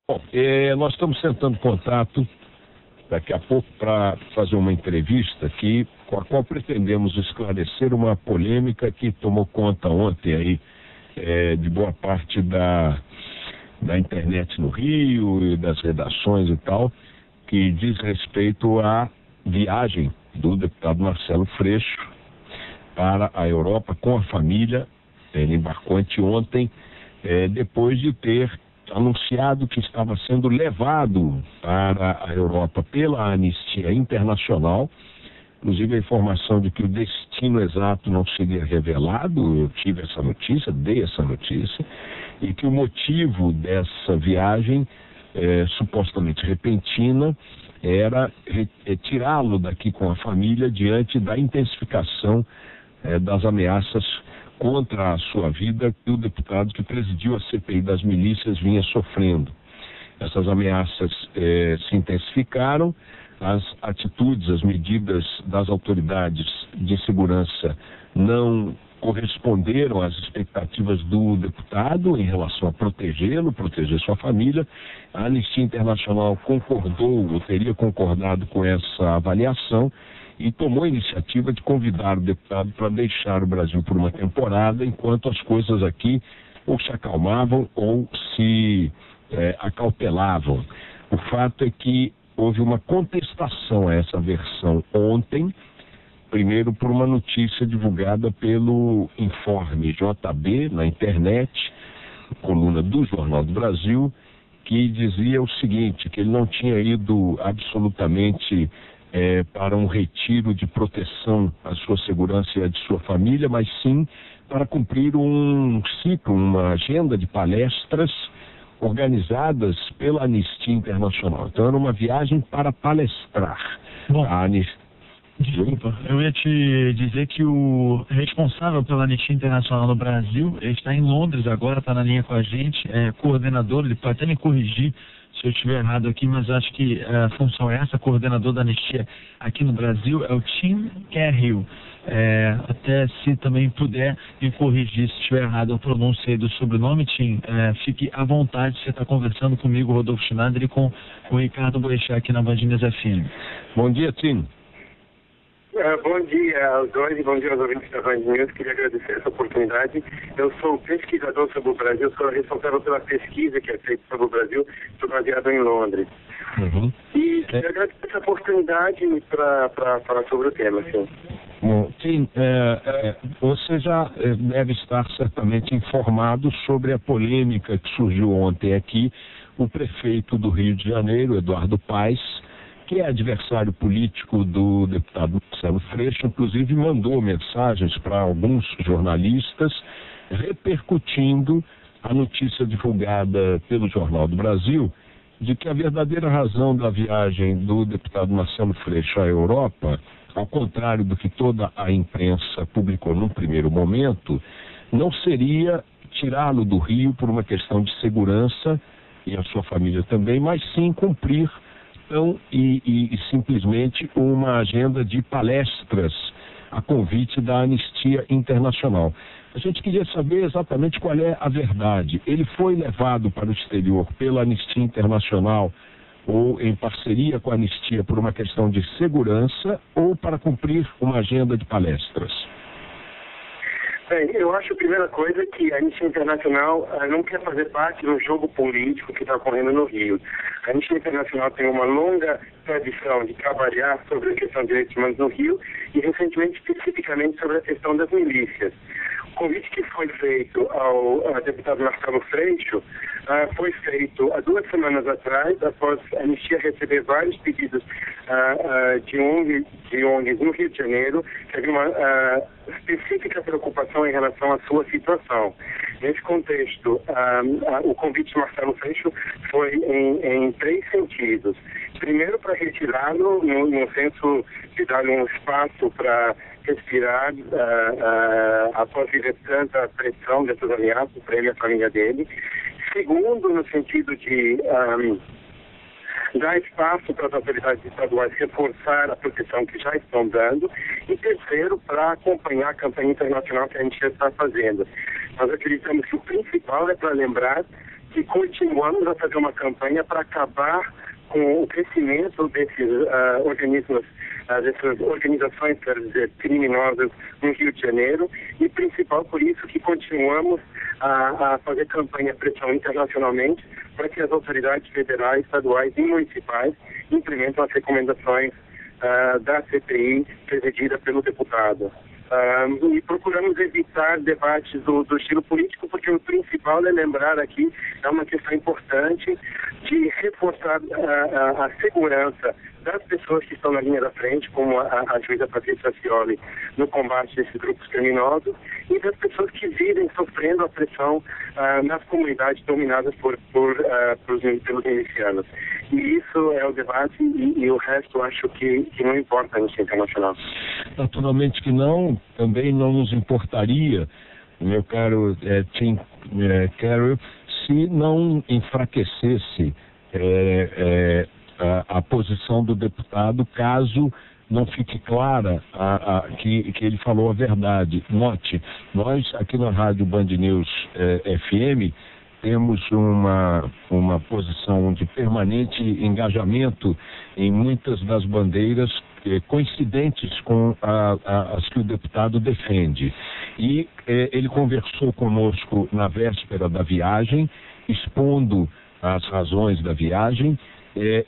Bom, nós estamos tentando contato daqui a pouco para fazer uma entrevista aqui, com a qual pretendemos esclarecer uma polêmica que tomou conta ontem aí de boa parte da internet no Rio e das redações e tal, que diz respeito à viagem do deputado Marcelo Freixo para a Europa com a família. Ele embarcou anteontem, depois de ter anunciado que estava sendo levado para a Europa pela Anistia Internacional. Inclusive a informação de que o destino exato não seria revelado, eu tive essa notícia, dei essa notícia, e que o motivo dessa viagem, supostamente repentina, era tirá-lo daqui com a família diante da intensificação das ameaças contra a sua vida que o deputado que presidiu a CPI das milícias vinha sofrendo. Essas ameaças se intensificaram, as atitudes, as medidas das autoridades de segurança não corresponderam às expectativas do deputado em relação a protegê-lo, proteger sua família. A Anistia Internacional concordou, ou teria concordado com essa avaliação, e tomou a iniciativa de convidar o deputado para deixar o Brasil por uma temporada, enquanto as coisas aqui ou se acalmavam ou se acautelavam. O fato é que houve uma contestação a essa versão ontem, primeiro por uma notícia divulgada pelo Informe JB na internet, coluna do Jornal do Brasil, que dizia o seguinte, que ele não tinha ido absolutamente para um retiro de proteção à sua segurança e à de sua família, mas sim para cumprir um ciclo, uma agenda de palestras organizadas pela Anistia Internacional. Então era uma viagem para palestrar. Bom, desculpa, eu ia te dizer que o responsável pela Anistia Internacional no Brasil, ele está em Londres agora, está na linha com a gente, é coordenador, ele pode até me corrigir se eu estiver errado aqui, mas acho que a função é essa, coordenador da Anistia aqui no Brasil, é o Tim Cahill. Até se também puder me corrigir se estiver errado a pronúncia aí do sobrenome, Tim, fique à vontade, você está conversando comigo, Rodolfo Schneider, e com o Ricardo Boechat aqui na Band News FM. Bom dia, Tim. Bom dia aos dois e bom dia aos ouvintes da Band News. Queria agradecer essa oportunidade. Eu sou pesquisador sobre o Brasil, sou responsável pela pesquisa que é feita sobre o Brasil, sou baseado em Londres. Uhum. E queria agradecer essa oportunidade para falar sobre o tema. Sim. Bom, Tim, você já deve estar certamente informado sobre a polêmica que surgiu ontem aqui. O prefeito do Rio de Janeiro, Eduardo Paes, que é adversário político do deputado Marcelo Freixo, inclusive mandou mensagens para alguns jornalistas repercutindo a notícia divulgada pelo Jornal do Brasil de que a verdadeira razão da viagem do deputado Marcelo Freixo à Europa, ao contrário do que toda a imprensa publicou num primeiro momento, não seria tirá-lo do Rio por uma questão de segurança, e a sua família também, mas sim cumprir e simplesmente uma agenda de palestras a convite da Anistia Internacional. A gente queria saber exatamente qual é a verdade. Ele foi levado para o exterior pela Anistia Internacional ou em parceria com a Anistia por uma questão de segurança ou para cumprir uma agenda de palestras? Bem, eu acho a primeira coisa que a Anistia Internacional não quer fazer parte de um jogo político que está ocorrendo no Rio. A Anistia Internacional tem uma longa tradição de trabalhar sobre a questão de direitos humanos no Rio e, recentemente, especificamente sobre a questão das milícias. O convite que foi feito ao deputado Marcelo Freixo foi feito há 2 semanas atrás, após a Anistia receber vários pedidos de ONGs no Rio de Janeiro, que havia uma específica preocupação em relação à sua situação. Nesse contexto, o convite de Marcelo Freixo foi em 3 sentidos. Primeiro, para retirá-lo no senso de dar um espaço para respirar após viver tanta pressão dessas ameaças para ele e a família dele. Segundo, no sentido de dar espaço para as autoridades estaduais reforçar a proteção que já estão dando. E terceiro, para acompanhar a campanha internacional que a gente já está fazendo. Nós acreditamos que o principal é para lembrar que continuamos a fazer uma campanha para acabar com o crescimento desses organismos, dessas organizações, quero dizer, criminosas no Rio de Janeiro, e principal por isso que continuamos a fazer campanha, pressão internacionalmente, para que as autoridades federais, estaduais e municipais implementem as recomendações da CPI presidida pelo deputado. E procuramos evitar debates do estilo político, porque o principal é lembrar aqui, é uma questão importante de reforçar a segurança das pessoas que estão na linha da frente, como a juíza Patrícia Scioli, no combate a esses grupos criminosos, e das pessoas que vivem sofrendo a pressão nas comunidades dominadas pelos milicianos. E isso é o debate, e o resto acho que não importa no internacional. Naturalmente que não, também não nos importaria, meu caro Tim Carroll, se não enfraquecesse a posição do deputado, caso não fique clara que ele falou a verdade. Note, nós aqui na Rádio Band News FM temos uma posição de permanente engajamento em muitas das bandeiras coincidentes com as que o deputado defende. E ele conversou conosco na véspera da viagem, expondo as razões da viagem,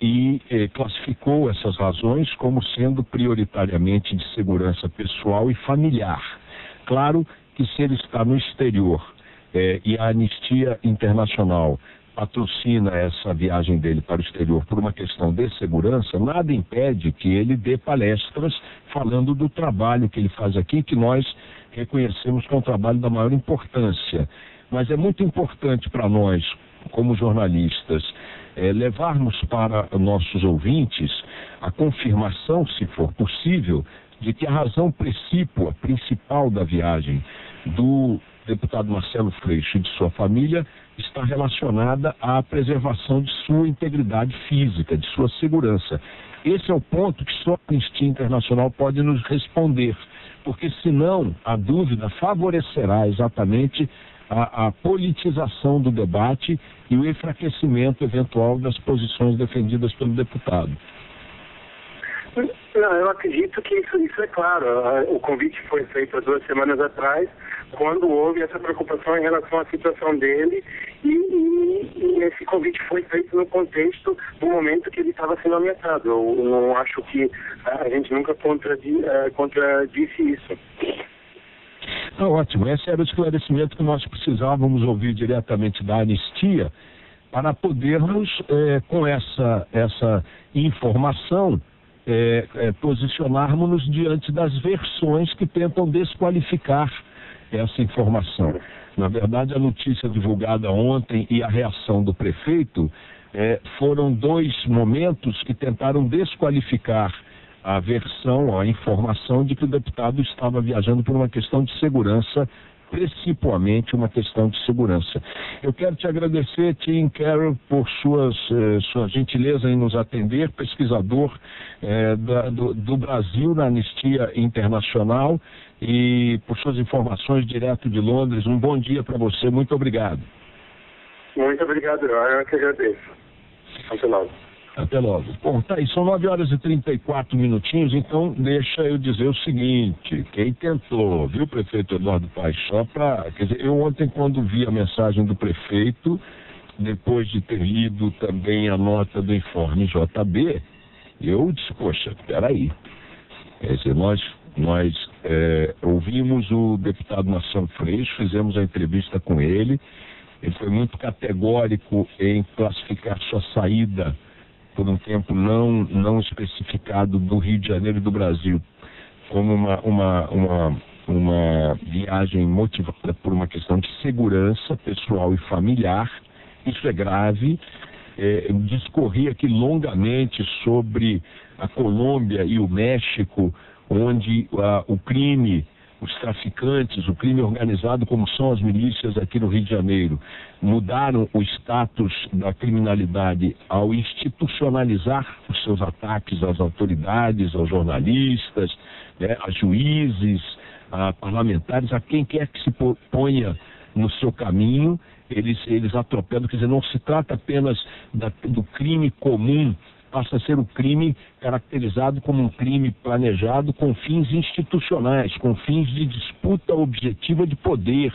e classificou essas razões como sendo prioritariamente de segurança pessoal e familiar. Claro que se ele está no exterior e a Anistia Internacional patrocina essa viagem dele para o exterior por uma questão de segurança, nada impede que ele dê palestras falando do trabalho que ele faz aqui, que nós reconhecemos que é um trabalho da maior importância. Mas é muito importante para nós, como jornalistas, levarmos para nossos ouvintes a confirmação, se for possível, de que a razão principal da viagem do deputado Marcelo Freixo e de sua família está relacionada à preservação de sua integridade física, de sua segurança. Esse é o ponto que só a Anistia Internacional pode nos responder, porque senão a dúvida favorecerá exatamente a politização do debate e o enfraquecimento eventual das posições defendidas pelo deputado. Não, eu acredito que isso é claro. O convite foi feito há 2 semanas atrás, quando houve essa preocupação em relação à situação dele, e esse convite foi feito no contexto do momento que ele estava sendo ameaçado. Eu não acho que a gente nunca contradisse isso. Ótimo, esse era o esclarecimento que nós precisávamos ouvir diretamente da Anistia para podermos, com essa informação, posicionarmos-nos diante das versões que tentam desqualificar essa informação. Na verdade, a notícia divulgada ontem e a reação do prefeito foram 2 momentos que tentaram desqualificar a versão, a informação de que o deputado estava viajando por uma questão de segurança, principalmente uma questão de segurança. Eu quero te agradecer, Tim Carroll, por sua gentileza em nos atender, pesquisador do Brasil na Anistia Internacional, e por suas informações direto de Londres. Um bom dia para você, muito obrigado. Muito obrigado, eu que agradeço. Até logo. Até logo. Bom, tá aí, são 9h34, então deixa eu dizer o seguinte, quem tentou, viu, prefeito Eduardo Paes, quer dizer, eu ontem quando vi a mensagem do prefeito, depois de ter lido também a nota do informe JB, eu disse, poxa, peraí, quer dizer, nós ouvimos o deputado Marcelo Freixo, fizemos a entrevista com ele foi muito categórico em classificar sua saída por um tempo não especificado do Rio de Janeiro e do Brasil como uma viagem motivada por uma questão de segurança pessoal e familiar. Isso é grave. Eu discorri aqui longamente sobre a Colômbia e o México, onde o crime, os traficantes, o crime organizado, como são as milícias aqui no Rio de Janeiro, mudaram o status da criminalidade ao institucionalizar os seus ataques às autoridades, aos jornalistas, a juízes, a parlamentares, a quem quer que se ponha no seu caminho, eles atropelam. Quer dizer, não se trata apenas do crime comum, passa a ser um crime caracterizado como um crime planejado com fins institucionais, com fins de disputa objetiva de poder.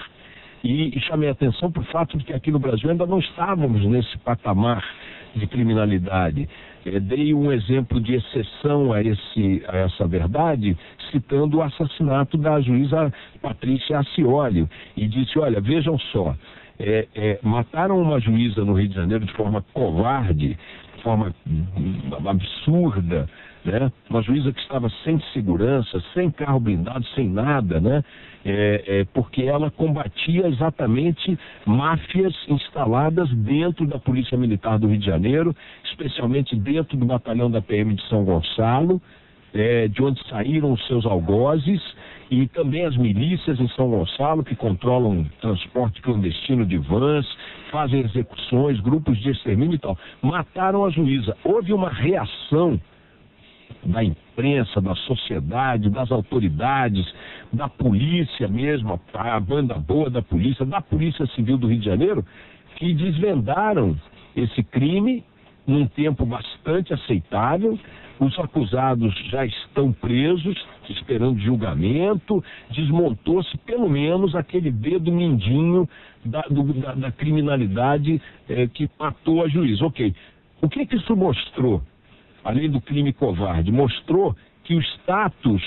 E chamei a atenção para o fato de que aqui no Brasil ainda não estávamos nesse patamar de criminalidade. Dei um exemplo de exceção a essa verdade, citando o assassinato da juíza Patrícia Acioli, e disse, olha, vejam só, mataram uma juíza no Rio de Janeiro de forma covarde, de forma absurda, né? Uma juíza que estava sem segurança, sem carro blindado, sem nada, né? Porque ela combatia exatamente máfias instaladas dentro da Polícia Militar do Rio de Janeiro, especialmente dentro do batalhão da PM de São Gonçalo, de onde saíram os seus algozes, e também as milícias em São Gonçalo, que controlam transporte clandestino de vans, fazem execuções, grupos de extermínio e tal. Mataram a juíza. Houve uma reação da imprensa, da sociedade, das autoridades, da polícia mesmo, a banda boa da Polícia Civil do Rio de Janeiro, que desvendaram esse crime num tempo bastante aceitável. Os acusados já estão presos, esperando julgamento. Desmontou-se pelo menos aquele dedo mindinho da criminalidade que matou a juíza. Ok, o que isso mostrou? Além do crime covarde, mostrou que o status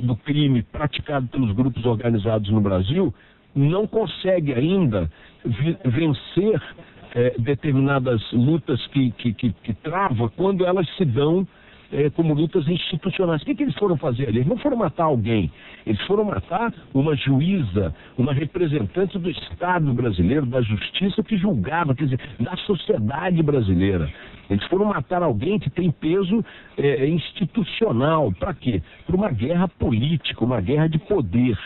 do crime praticado pelos grupos organizados no Brasil não consegue ainda vencer determinadas lutas que trava quando elas se dão como lutas institucionais. O que eles foram fazer ali? Eles não foram matar alguém, eles foram matar uma juíza, uma representante do Estado brasileiro, da justiça que julgava, quer dizer, da sociedade brasileira. Eles foram matar alguém que tem peso institucional. Para quê? Para uma guerra política, uma guerra de poder.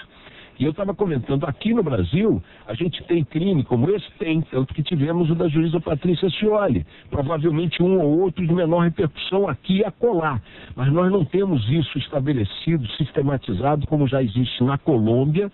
E eu estava comentando, aqui no Brasil, a gente tem crime como esse? Tem, tanto que tivemos o da juíza Patrícia Acioli. Provavelmente um ou outro de menor repercussão aqui e acolá. Mas nós não temos isso estabelecido, sistematizado, como já existe na Colômbia,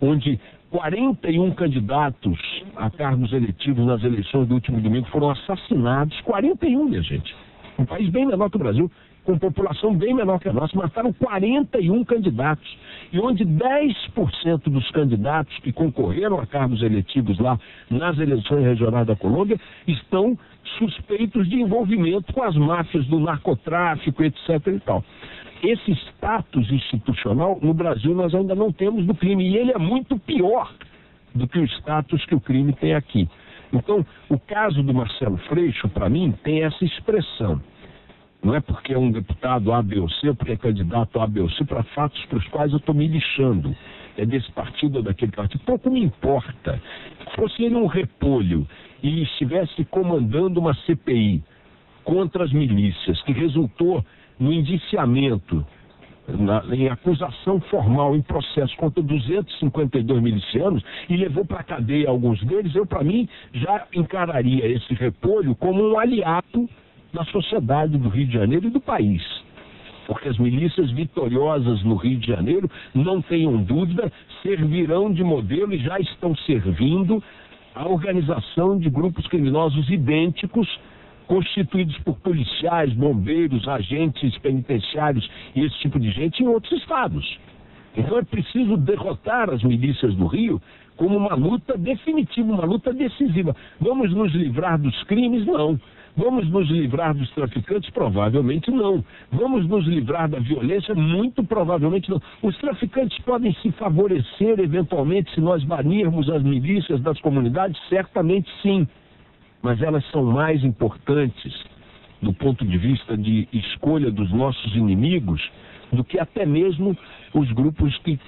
onde 41 candidatos a cargos eletivos nas eleições do último domingo foram assassinados. 41, minha gente. Um país bem menor que o Brasil, com população bem menor que a nossa, mataram 41 candidatos. E onde 10% dos candidatos que concorreram a cargos eletivos lá nas eleições regionais da Colômbia estão suspeitos de envolvimento com as máfias do narcotráfico, etc. e tal. Esse status institucional, no Brasil, nós ainda não temos do crime. E ele é muito pior do que o status que o crime tem aqui. Então, o caso do Marcelo Freixo, para mim, tem essa expressão. Não é porque é um deputado A, B ou C, porque é candidato A, B ou C, para fatos para os quais eu estou me lixando. É desse partido ou daquele partido. Pouco me importa. Se fosse ele um repolho e estivesse comandando uma CPI contra as milícias, que resultou no indiciamento, em acusação formal, em processo contra 252 milicianos, e levou para a cadeia alguns deles, eu, para mim, já encararia esse repolho como um aliado da sociedade do Rio de Janeiro e do país. Porque as milícias vitoriosas no Rio de Janeiro, não tenham dúvida, servirão de modelo e já estão servindo à organização de grupos criminosos idênticos, constituídos por policiais, bombeiros, agentes penitenciários e esse tipo de gente em outros estados. Então é preciso derrotar as milícias do Rio como uma luta definitiva, uma luta decisiva. Vamos nos livrar dos crimes? Não. Vamos nos livrar dos traficantes? Provavelmente não. Vamos nos livrar da violência? Muito provavelmente não. Os traficantes podem se favorecer eventualmente se nós banirmos as milícias das comunidades? Certamente sim. Mas elas são mais importantes do ponto de vista de escolha dos nossos inimigos do que até mesmo os grupos que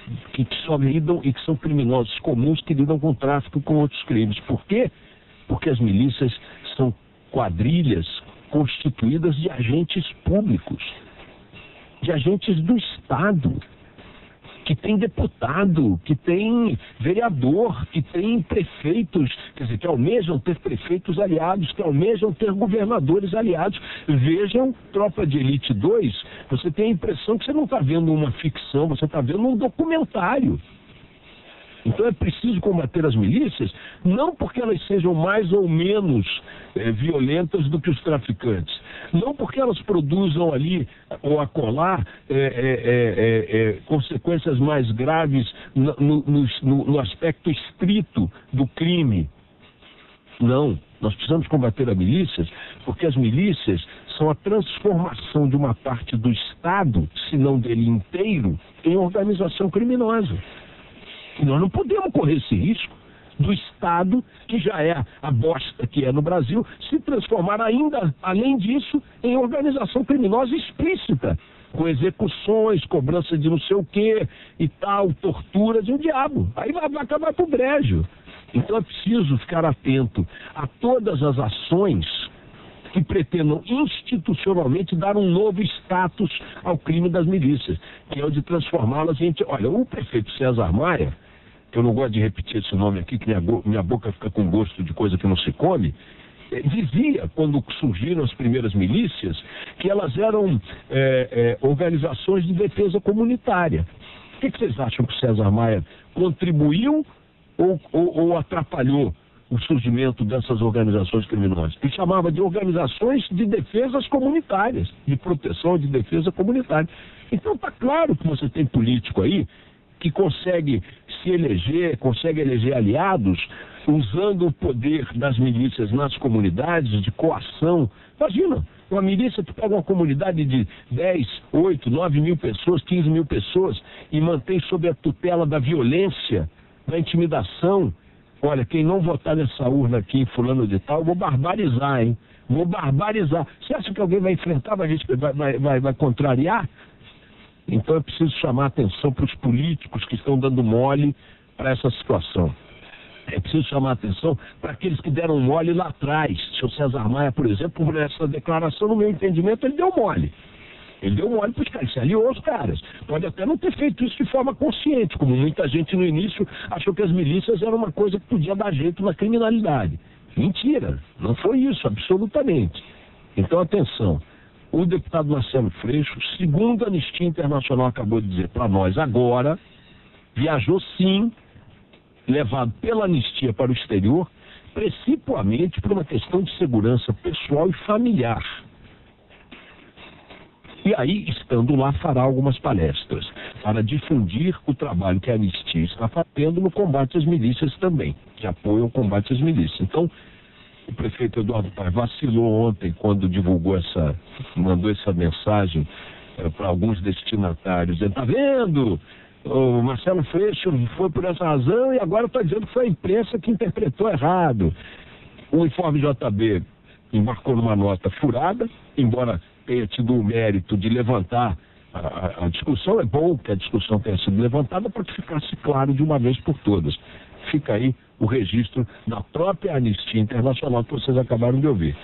só lidam e que são criminosos comuns que lidam com tráfico e com outros crimes. Por quê? Porque as milícias são quadrilhas constituídas de agentes públicos, de agentes do Estado, que tem deputado, que tem vereador, que tem prefeitos, quer dizer, que almejam ter prefeitos aliados, que almejam ter governadores aliados. Vejam Tropa de Elite 2, você tem a impressão que você não está vendo uma ficção, você está vendo um documentário. Então é preciso combater as milícias, não porque elas sejam mais ou menos violentas do que os traficantes, não porque elas produzam ali ou acolá consequências mais graves no aspecto estrito do crime. Não, nós precisamos combater as milícias porque as milícias são a transformação de uma parte do Estado, se não dele inteiro, em organização criminosa. E nós não podemos correr esse risco do Estado, que já é a bosta que é no Brasil, se transformar ainda, além disso, em organização criminosa explícita, com execuções, cobrança de não sei o quê e tal, torturas e o diabo. Aí vai acabar pro brejo. Então é preciso ficar atento a todas as ações que pretendam institucionalmente dar um novo status ao crime das milícias, que é o de transformá-las em... Olha, o prefeito César Maia, que eu não gosto de repetir esse nome aqui, que minha boca fica com gosto de coisa que não se come, dizia, quando surgiram as primeiras milícias, que elas eram organizações de defesa comunitária. O que vocês acham que o César Maia contribuiu ou atrapalhou o surgimento dessas organizações criminosas? Ele chamava de organizações de defesas comunitárias, de proteção de defesa comunitária. Então está claro que você tem político aí que consegue se eleger, consegue eleger aliados usando o poder das milícias nas comunidades, de coação. Imagina, uma milícia que pega uma comunidade de 10, 8, 9 mil pessoas, 15 mil pessoas e mantém sob a tutela da violência, da intimidação. Olha, quem não votar nessa urna aqui em fulano de tal, eu vou barbarizar, hein? Vou barbarizar. Você acha que alguém vai enfrentar, vai contrariar? Então é preciso chamar a atenção para os políticos que estão dando mole para essa situação. É preciso chamar a atenção para aqueles que deram mole lá atrás. O senhor César Maia, por exemplo, por essa declaração, no meu entendimento, ele deu mole. Ele deu mole para os caras, se aliou aos caras. Pode até não ter feito isso de forma consciente, como muita gente no início achou que as milícias eram uma coisa que podia dar jeito na criminalidade. Mentira, não foi isso, absolutamente. Então, atenção. O deputado Marcelo Freixo, segundo a Anistia Internacional acabou de dizer para nós agora, viajou sim, levado pela Anistia para o exterior, principalmente por uma questão de segurança pessoal e familiar. E aí, estando lá, fará algumas palestras para difundir o trabalho que a Anistia está fazendo no combate às milícias também, de apoio ao combate às milícias. Então, o prefeito Eduardo Paes vacilou ontem quando mandou essa mensagem para alguns destinatários. Ele está vendo? O Marcelo Freixo foi por essa razão e agora está dizendo que foi a imprensa que interpretou errado. O Informe JB embarcou numa nota furada, embora tenha tido o mérito de levantar a discussão. É bom que a discussão tenha sido levantada para que ficasse claro de uma vez por todas. Fica aí o registro da própria Anistia Internacional que vocês acabaram de ouvir.